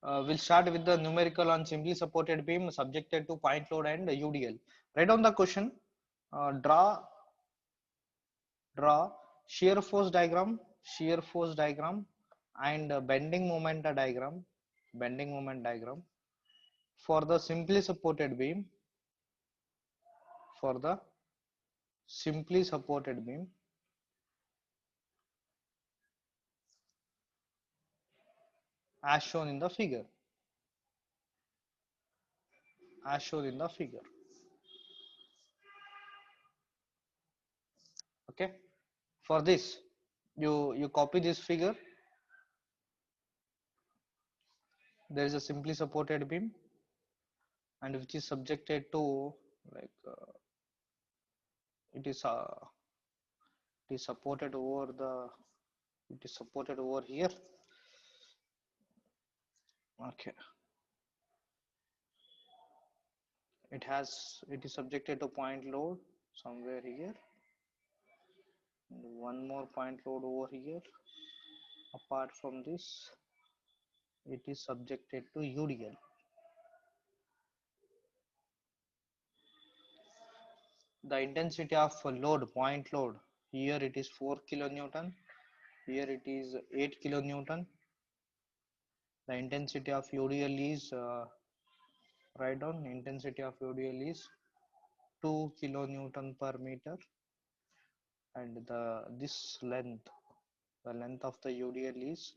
We'll start with the numerical on simply supported beam subjected to point load and UDL. Write down the question. Draw shear force diagram, and bending moment diagram for the simply supported beam. For the simply supported beam, as shown in the figure. As shown in the figure. Okay. For this, you copy this figure. There is a simply supported beam, and which is subjected to like it is supported over the here. Okay. It is subjected to point load somewhere here, and one more point load over here. Apart from this, it is subjected to UDL. The intensity of load, point load, here it is 4 kilonewton, here it is 8 kilonewton. The intensity of UDL is write down, intensity of UDL is 2 kilonewton per meter, and this length, the length of the UDL is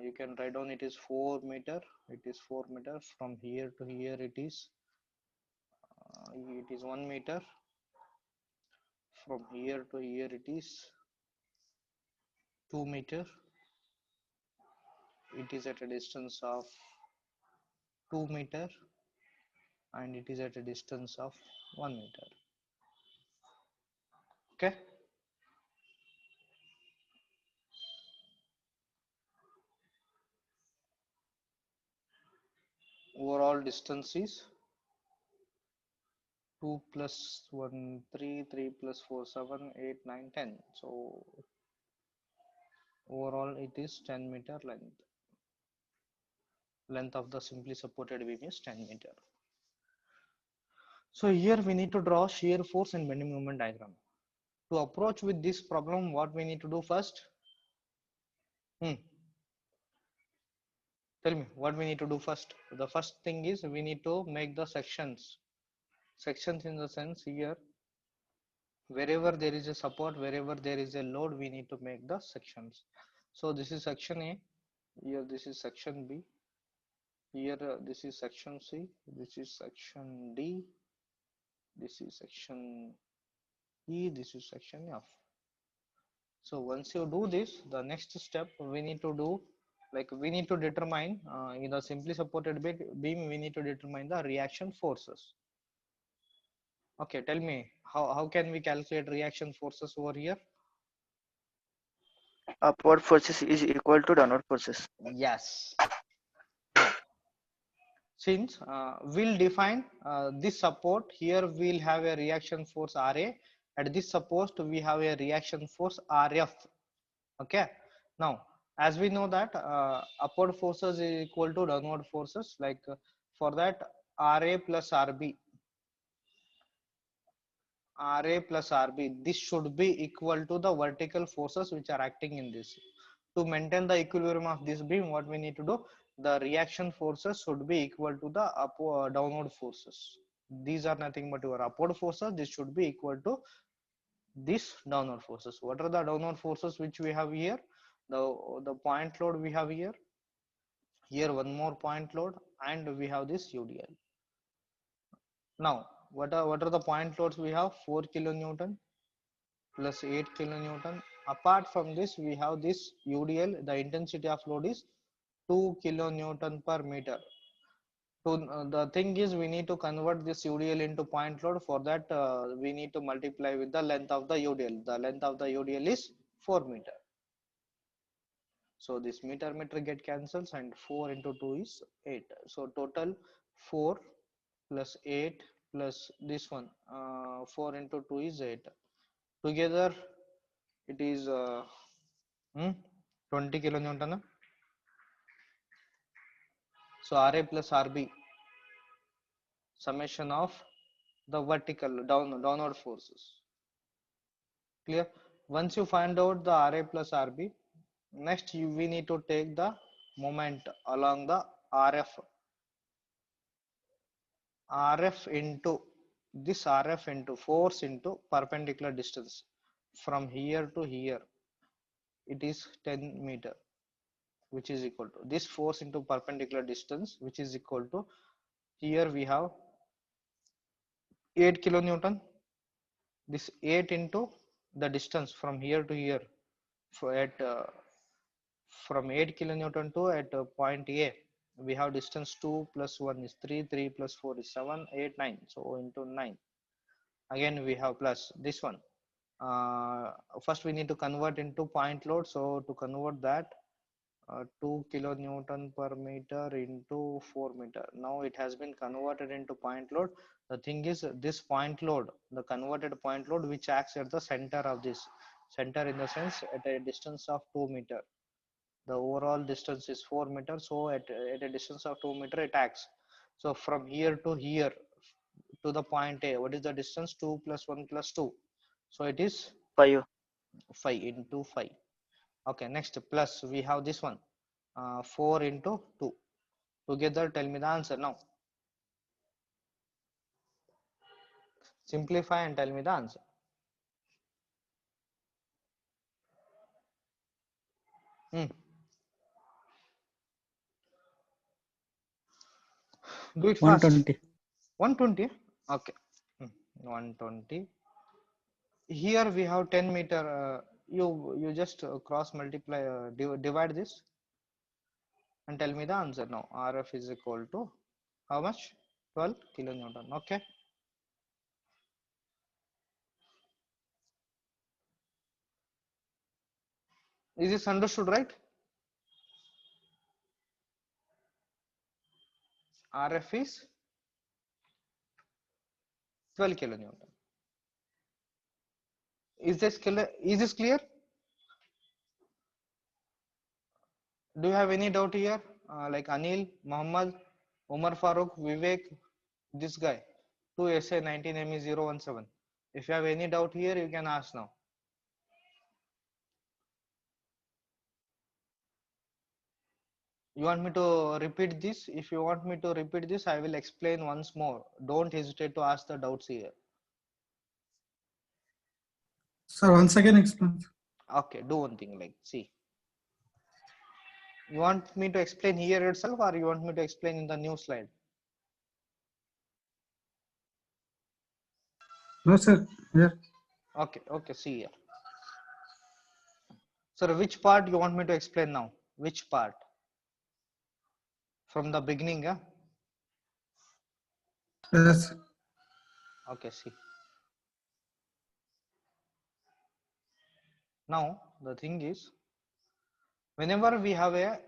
you can write down, it is 4 meter. It is 4 meter. From here to here it is 1 meter. From here to here it is 2 meter. It is at a distance of 2 meter, and it is at a distance of 1 meter. Okay. Overall distance is 2 plus 1 3, 3 plus 4 7, 8 9 10. So overall it is 10 meter length of the simply supported beam is 10 meter. So here we need to draw shear force and bending moment diagram. To approach with this problem, what we need to do first? Tell me what we need to do first. The first thing is we need to make the sections in the sense, here wherever there is a support, wherever there is a load, we need to make the sections. So this is section A, here this is section B, here this is section C, this is section D, this is section E, this is section F. So once you do this, the next step we need to do, like we need to determine in the simply supported beam, we need to determine the reaction forces. Okay, tell me how can we calculate reaction forces over here? Upward forces is equal to downward forces. Yes. Now, since we'll define this support, here we'll have a reaction force RA. At this support we have a reaction force RF. Okay. Now, as we know that upward forces is equal to downward forces, like for that RA plus RB, this should be equal to the vertical forces which are acting in this. To maintain the equilibrium of this beam, what we need to do, the reaction forces should be equal to the downward forces. These are nothing but your upward forces. This should be equal to this downward forces. What are the downward forces which we have here? The point load we have here one more point load, and we have this UDL. Now what are the point loads we have? 4 kilonewton plus 8 kilonewton. Apart from this, we have this UDL. The intensity of load is 2 kilonewton per meter. So the thing is, we need to convert this UDL into point load. For that, we need to multiply with the length of the UDL. The length of the UDL is 4 meter. So this meter get cancels, and 4 into 2 is 8. So total 4 plus 8 plus this one, 4 into 2 is 8. Together it is 20 kilonewton. So Ra plus Rb, summation of the vertical downward forces. Clear? Once you find out the Ra plus Rb, next we need to take the moment along the Rf into this Rf into force into perpendicular distance from here to here, it is 10 meter, which is equal to this force into perpendicular distance, which is equal to, here we have 8 kilonewton, this 8 into the distance from here to here, at from 8 kilonewton to at point A, we have distance 2 plus 1 is 3, 3 plus 4 is 7, 8, 9, so into 9. Again we have plus this one. First we need to convert into point load, so to convert that, 2 kilonewton per meter into 4 meter. Now it has been converted into point load. The thing is, this point load, the converted point load, which acts at the center of this, center in the sense at a distance of 2 meter. The overall distance is 4 meters, so at a distance of 2 meter it acts. So from here to here to the point A, what is the distance? 2 plus 1 plus 2, so it is 5. 5 into 5. Okay, next plus we have this one, 4 into 2. Together tell me the answer now. Simplify and tell me the answer. Hmm. Do it fast. 120. 120. Okay. 120. Here we have 10 meter. You just cross multiply, divide this and tell me the answer now. Rf is equal to how much? 12 kilonewton. Okay. Is this understood, right? Rf is 12 kilonewton. Is this clear? Is this clear? Do you have any doubt here? Like Anil, Muhammad, Umar Farooq, Vivek, this guy, 2SA 19ME017. If you have any doubt here, you can ask now. You want me to repeat this? If you want me to repeat this, I will explain once more. Don't hesitate to ask the doubts here. Sir, once again explain. Okay, do one thing, like, see. You want me to explain here itself, or you want me to explain in the new slide? No, sir. Here. Okay, okay, see here. Sir, which part you want me to explain now? Which part? From the beginning, yeah? Yes. Okay, see. Now the thing is, whenever we have a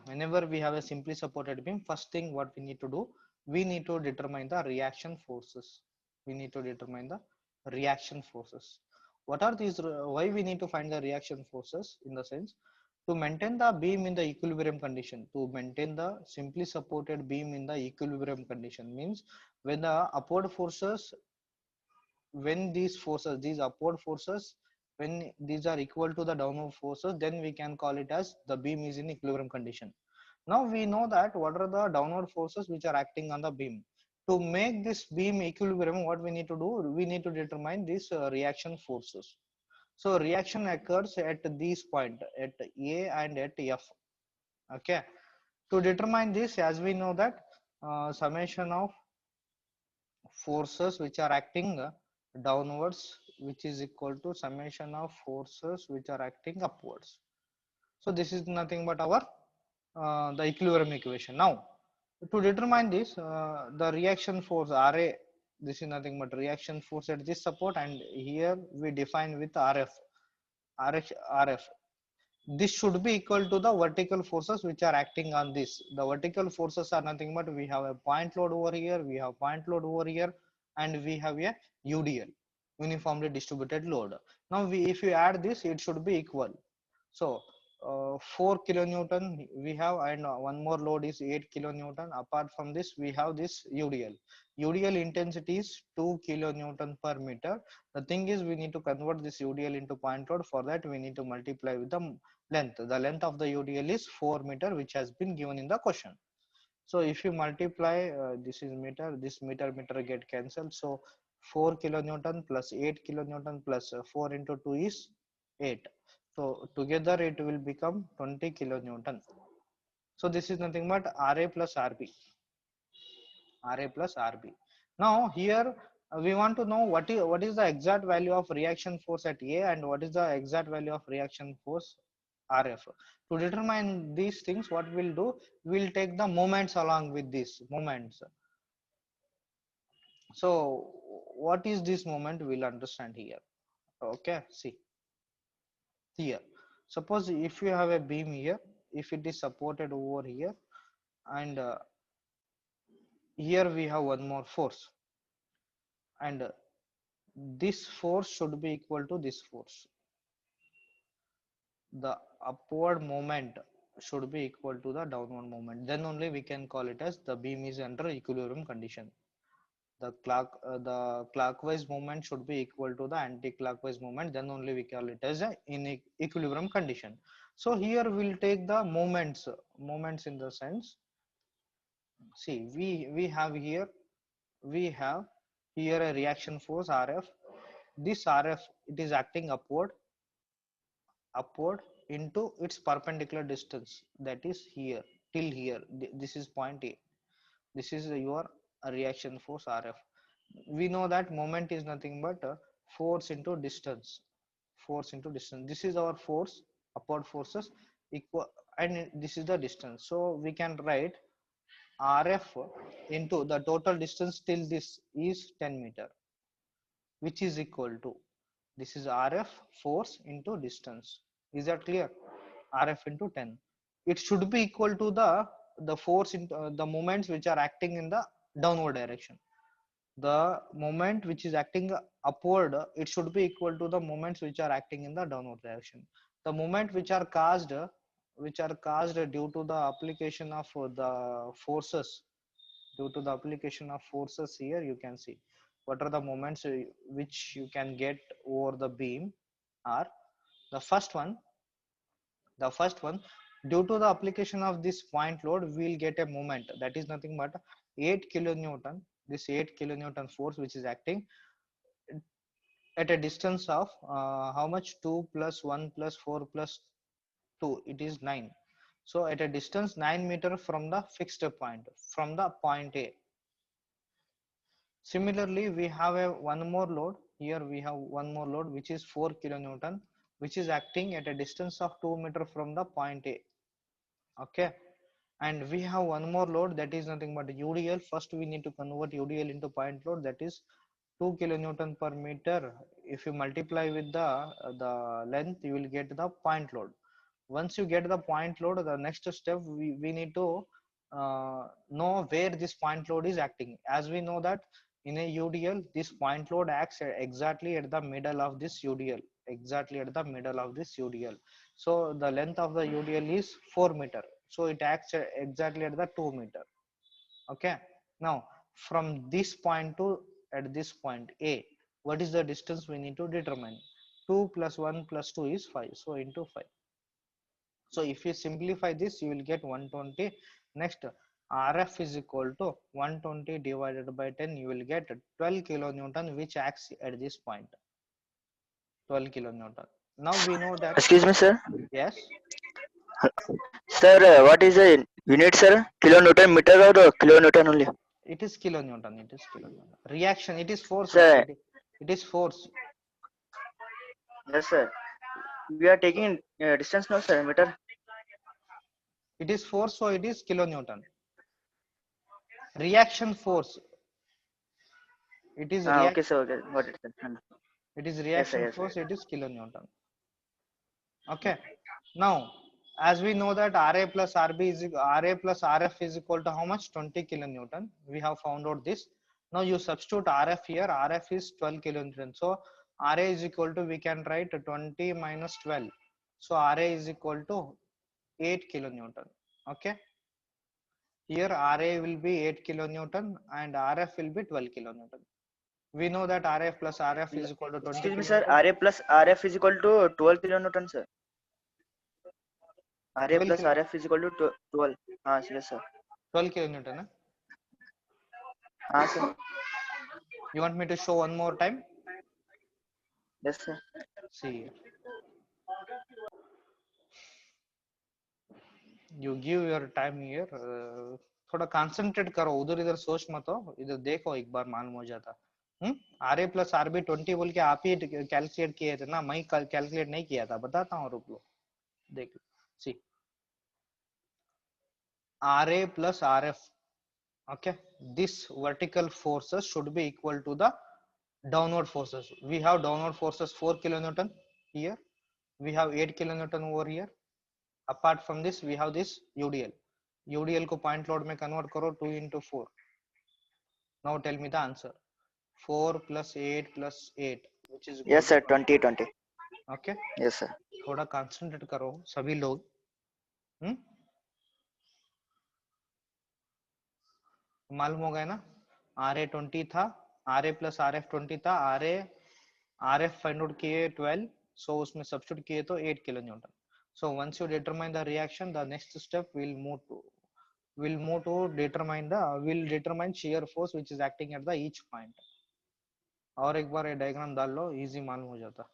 whenever we have a simply supported beam, first thing what we need to do, we need to determine the reaction forces. We need to determine the reaction forces. What are these? Why we need to find the reaction forces? In the sense, to maintain the beam in the equilibrium condition, to maintain the simply supported beam in the equilibrium condition, means when the upward forces, when these forces, these upward forces, when these are equal to the downward forces, then we can call it as the beam is in equilibrium condition. Now we know that what are the downward forces which are acting on the beam. To make this beam equilibrium, what we need to do, we need to determine these reaction forces. So reaction occurs at these point, at A and at F. Okay, to determine this, as we know that summation of forces which are acting downwards, which is equal to summation of forces which are acting upwards. So this is nothing but our the equilibrium equation. Now to determine this, the reaction force Ra, this is nothing but reaction force at this support, and here we define with Rf. Rf, this should be equal to the vertical forces which are acting on this. The vertical forces are nothing but, we have a point load over here, we have point load over here, and we have a UDL, uniformly distributed load. Now if you add this, it should be equal. So 4 kilonewton we have, and one more load is 8 kilonewton. Apart from this we have this UDL intensity is 2 kilonewton per meter. The thing is, we need to convert this UDL into point load. For that we need to multiply with the length of the UDL is 4 meter, which has been given in the question. So if you multiply, this is meter, this meter get cancelled. So 4 kilonewton plus 8 kilonewton plus 4 into 2 is 8. So together it will become 20 kilonewton. So this is nothing but RA plus RB. RA plus RB. Now here we want to know what is the exact value of reaction force at A and what is the exact value of reaction force RF. To determine these things, what we'll do, we'll take the moments along with these moments. So what is this moment, we'll understand here. Okay, see here. Suppose if you have a beam here, if it is supported over here, and here we have one more force, and this force should be equal to this force. The upward moment should be equal to the downward moment. Then only we can call it as the beam is under equilibrium condition. The clockwise movement should be equal to the anti-clockwise movement. Then only we call it as a in equilibrium condition. So here we'll take the moments in the sense, see, we have here a reaction force RF. This RF, it is acting upward into its perpendicular distance, that is here till here. This is point A. This is your reaction force RF. We know that moment is nothing but force into distance. This is our force, upward forces equal, and this is the distance. So we can write RF into the total distance till this is 10 meter, which is equal to, this is RF force into distance. Is that clear? RF into 10. It should be equal to the force into the moments which are acting in the downward direction. The moment which is acting upward, it should be equal to the moments which are acting in the downward direction. The moment which are caused due to the application of the forces, here you can see what are the moments which you can get over the beam are the first one. Due to the application of this point load, we will get a moment that is nothing but 8 kilonewton. This 8 kilonewton force which is acting at a distance of how much, 2 plus 1 plus 4 plus 2, it is 9. So at a distance 9 meter from the fixed point, from the point A. Similarly, we have one more load. Here we have one more load which is 4 kilonewton, which is acting at a distance of 2 meter from the point A. Okay, and we have one more load that is nothing but UDL. First we need to convert UDL into point load, that is 2 kilonewton per meter. If you multiply with the length, you will get the point load. Once you get the point load, the next step we need to know where this point load is acting. As we know that in a UDL, this point load acts exactly at the middle of this UDL, so the length of the UDL is 4 meter, so it acts exactly at the 2 meter. Okay, now from this point to at this point A, what is the distance we need to determine? 2 plus 1 plus 2 is 5, so into 5. So if you simplify this, you will get 120. Next, RF is equal to 120 divided by 10, you will get 12 kilonewton, which acts at this point. 12 kilonewton. Now we know that. Excuse me, sir. Yes, Sir, what is the unit, sir? Kilonewton meter or kilonewton only? it is kilonewton. Reaction, it is force, na? Sir, It is force. yes, sir. We are taking distance now, sir. Meter. It is force, so it is kilonewton. Reaction force, it is Okay, sir. Okay, got it, sir. it is Yes, sir. reaction Yes, sir. force, it is kilonewton. Okay, now as we know that RA plus RF is equal to how much? 20 kilonewton. We have found out this. Now you substitute RF here. RF is 12 kilonewton, so RA is equal to, we can write 20 minus 12. So Ra is equal to 8 kilonewton. Okay, here Ra will be 8 kilonewton and Rf will be 12 kilonewton. We know that Rf plus Rf is equal to 20 Excuse me, sir. kilonewton. Ra plus Rf is equal to 12 kilonewton, sir. Ra 12 plus kilo, Rf is equal to 12. Yes, sir. 12 kilonewton. Sir. You want me to show one more time? Yes, sir. See, you give your time here. थोड़ा concentrate करो, उधर इधर सोच मत हो, इधर देखो एक बार मालूम हो जाता. Ra प्लस Rb 20 बोल के आप ही कैलकुलेट किए थे ना, मैं कैलकुलेट नहीं किया था, बताता हूँ, रुक लो, देख लो. सी, Ra plus Rf. Okay, this vertical forces should be equal to the downward forces. We have downward forces 4 kilonewton here, we have 8 kilonewton over here. Apart from this we have this UDL. UDL को point load में convert करो, 2 into 4. Now tell me the answer. 4 plus 8 plus 8 which is equal Yes, to sir. 20. 20. Okay, Yes, sir. थोड़ा concentrate करो सभी लोग. मालूम हो गया ना, Ra 20 था, Ra plus Rf 20 था, Rf फाइंड आउट किए 12, so उसमें सब्स्टिट्यूट किए तो 8 kilo Newton. So once you determine the reaction, the next step will determine shear force which is acting at the each point. और एक बार ये diagram डाल लो, easy मालूम हो जाता.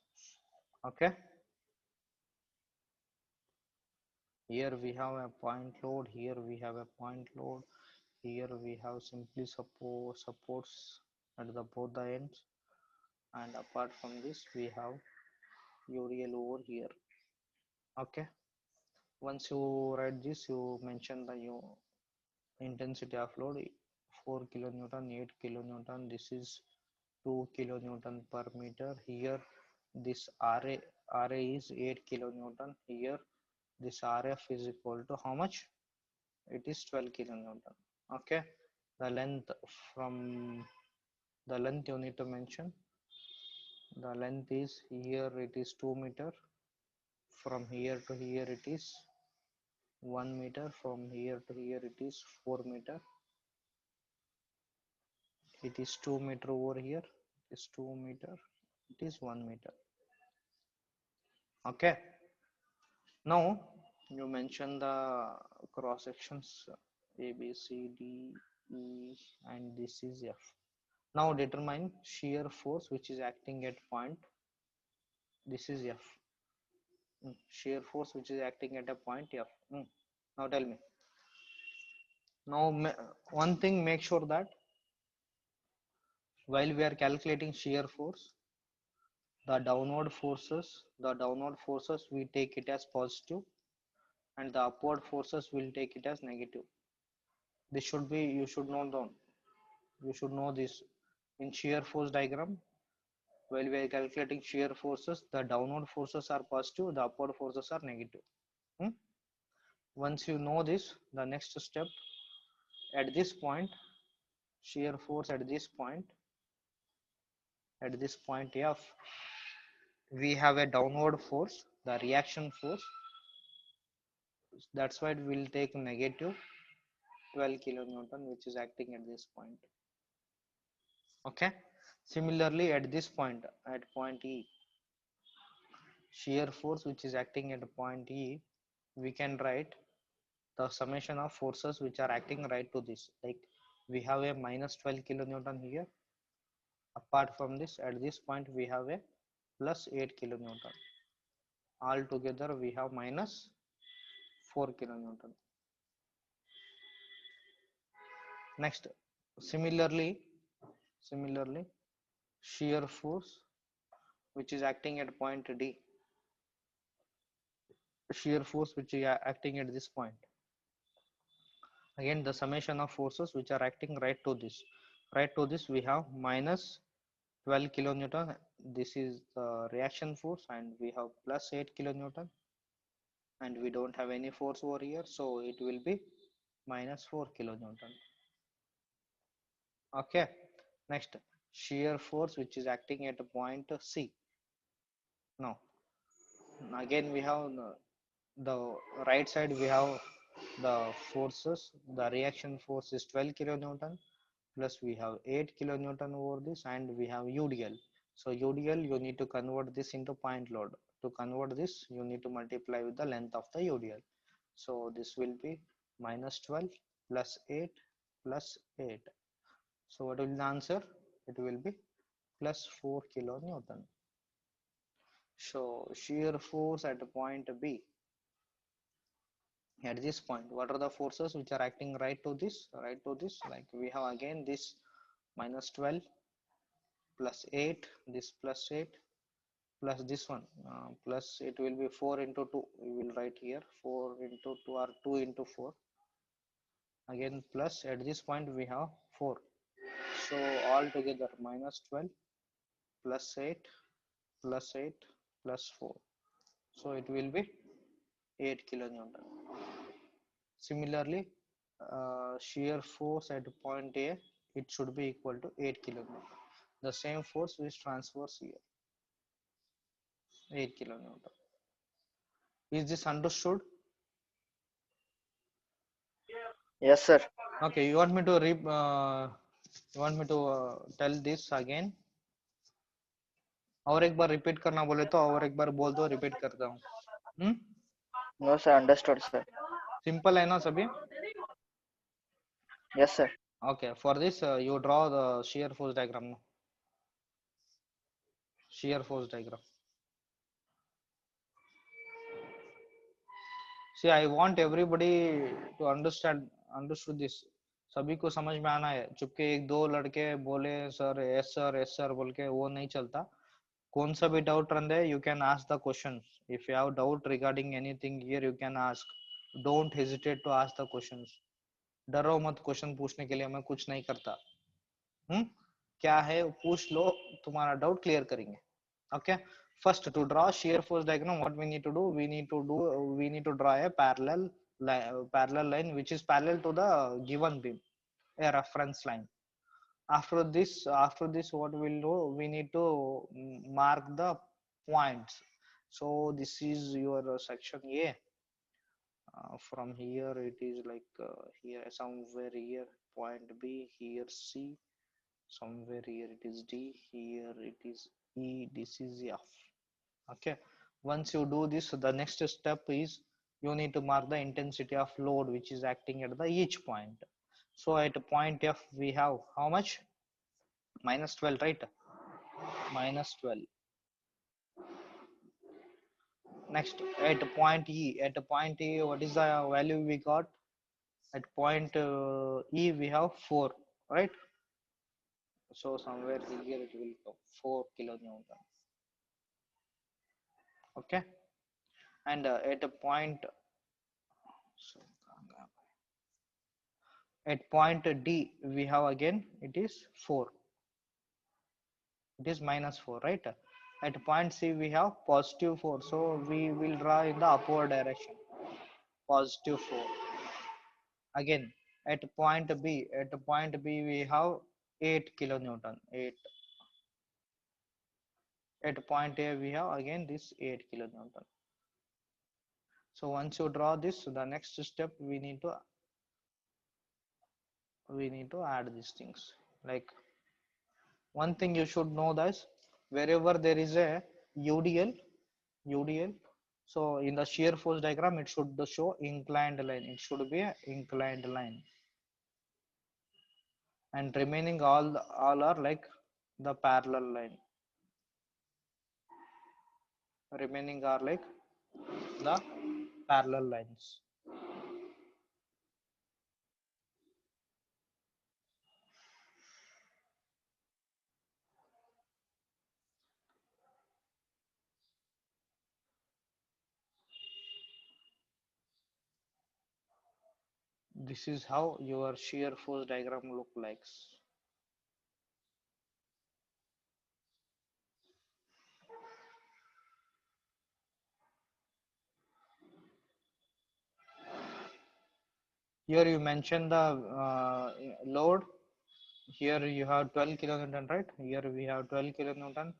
Okay, here we have a point load, here we have a point load, here we have simply supports at the both the ends, and apart from this we have UDL over here. Okay, once you write this, you mention the intensity of load 4 kilonewton, 8 kilonewton, this is 2 kilonewton per meter. Here this Ra is 8 kilonewton. Here this Rf is equal to how much? It is 12 kilonewton. Okay, the length you need to mention. The length is, here it is 2 meter, from here to here it is 1 meter, from here to here it is 4 meter, it is 2 meter over here, it is 2 meter, it is 1 meter. Okay, now you mention the cross sections A, B, C, D, E, and this is F. Now determine shear force which is acting at point, this is F. Shear force which is acting at a point F. Now tell me. Now one thing, make sure that while we are calculating shear force, the downward forces we take it as positive, and the upward forces will take it as negative. This should be, you should know this. In shear force diagram, while we are calculating shear forces, the downward forces are positive, the upward forces are negative. Once you know this, the next step, at this point, shear force at this point F, we have a downward force, the reaction force, that's why it will take negative 12 kilonewton which is acting at this point. Okay, similarly at this point, at point E, shear force which is acting at point E, we can write the summation of forces which are acting right to this, like we have a minus 12 kilonewton here. Apart from this, at this point we have a plus 8 kilonewton. All together we have minus 4 kilonewton. Next, similarly, shear force which is acting at point D, shear force which is acting at this point. Again, the summation of forces which are acting right to this, we have minus 12 kilonewton. This is the reaction force, and we have plus 8 kilonewton, and we don't have any force over here, so it will be minus 4 kilonewton. Okay, next, shear force which is acting at point C. Now Again we have the right side, we have the forces. The reaction force is 12 kilonewton, plus we have 8 kilonewton over this, and we have UDL. So UDL, you need to convert this into point load. To convert this, you need to multiply with the length of the UDL. So this will be minus 12 plus 8 plus 8. So what will be the answer? It will be plus 4 kilonewton. So shear force at point B, at this point, what are the forces which are acting right to this, like we have again this minus 12 plus 8, this plus 8 plus this one, plus it will be 4 into 2, we will write here 4 into 2 or 2 into 4, again plus at this point we have 4. So all together minus 12 plus 8 plus 8 plus 4, so it will be 8 kilonewton. Similarly, shear force at point A, it should be equal to 8 kilonewton. The same force which transfers here, 8 kilonewton. Is this understood? Yes, sir. Okay, you want me to tell this again? और एक बार repeat करना बोले तो और एक बार बोल दो, repeat करता हूँ. No, sir. Understood, sir. Simple है ना सभी? Yes, sir. Okay, for this you draw the shear force diagram. Shear force diagram. See, I want everybody to understood this. सभी को समझ में आना है. चुपके एक दो लड़के बोले सर एस सर बोल के वो नहीं चलता. कौन सा भी डाउट रन है, you can ask the questions. If you have doubt regarding anything here, you can ask. Don't hesitate to ask the questions. डरो मत क्वेश्चन पूछने के लिए, मैं कुछ नहीं करता. क्या है पूछ लो, तुम्हारा डाउट क्लियर करेंगे. Okay, first to draw shear force diagram, what we need to do, we need to draw a parallel line which is parallel to the given beam, a reference line. After this what we'll do, we need to mark the points. So this is your section A. From here it is like here somewhere, here point B, here C, somewhere here it is D, here it is E, this is F. Okay, once you do this, the next step is you need to mark the intensity of load which is acting at the each point. So at point F we have how much? Minus 12, right? Minus 12. Next at point E, what is the value we got? At point E we have 4, right? So somewhere here it will go 4 kilonewton. Okay, and at a point, so at point D we have again it is 4, it is minus 4, right? At point C we have positive 4, so we will draw in the upward direction, positive 4. Again at point B, we have 8 kilonewton, 8. At point A we have again this 8 kilonewton. So once you draw this, the next step we need to add these things. Like one thing you should know that wherever there is a UDL, so in the shear force diagram it should show inclined line, it should be an inclined line, and remaining all are like the parallel line, remaining are like the parallel lines. This is how your shear force diagram look like. Here you mention the load. Here you have 12 kilonewton, right? Here we have 12 kilonewton.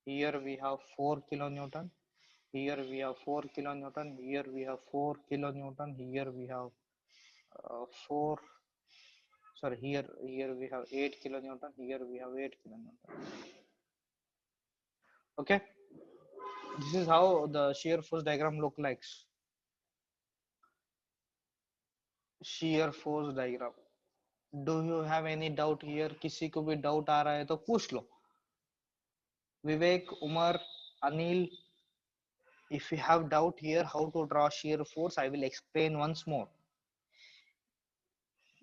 Here we have 4 kilonewton. here we have 4 kilonewton, here we have 4 kilonewton, here we have 4, sorry, here we have 8 kilonewton, here we have 8 kilonewton. Okay, this is how the shear force diagram look like. Shear force diagram. Do you have any doubt here? किसी को भी doubt आ रहा है तो पूछ लो. Vivek, Umar, Anil, if you have doubt here how to draw shear force, I will explain once more.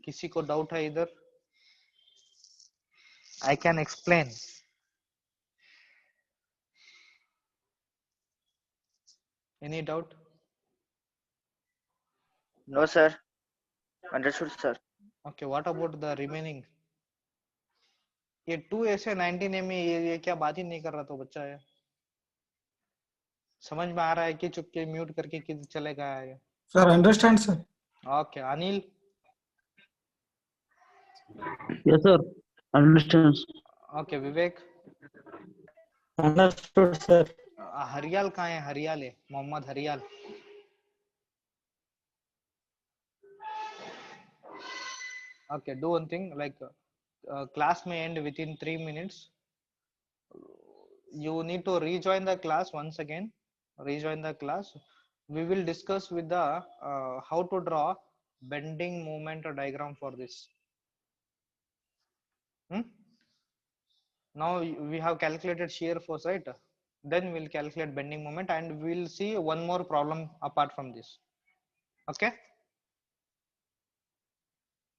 किसी को doubt है इधर? I can explain. Any doubt? No, sir. Understood, sir. Okay, what about the remaining? ये 2 ऐसे 19 में ये क्या बात ही नहीं कर रहा तो बच्चा है. समझ में आ रहा है कि चुपके म्यूट करके कि चले गया है. Sir, understand, sir. Okay, Anil. Yes, sir. Understand. Okay, Vivek. Understood, sir. हरियाल कहाँ है? हरियाल है, Mohammad हरियाल. Okay, do one thing, like class may end within 3 minutes. You need to rejoin the class once again. Rejoin the class. We will discuss with the how to draw bending moment diagram for this. Now we have calculated shear force, right? Then we'll calculate bending moment and we'll see one more problem apart from this. Okay,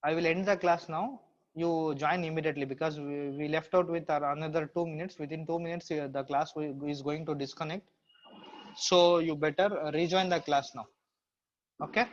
I will end the class now. You join immediately because we left out with another 2 minutes. Within 2 minutes the class is going to disconnect, so you better rejoin the class now. Okay.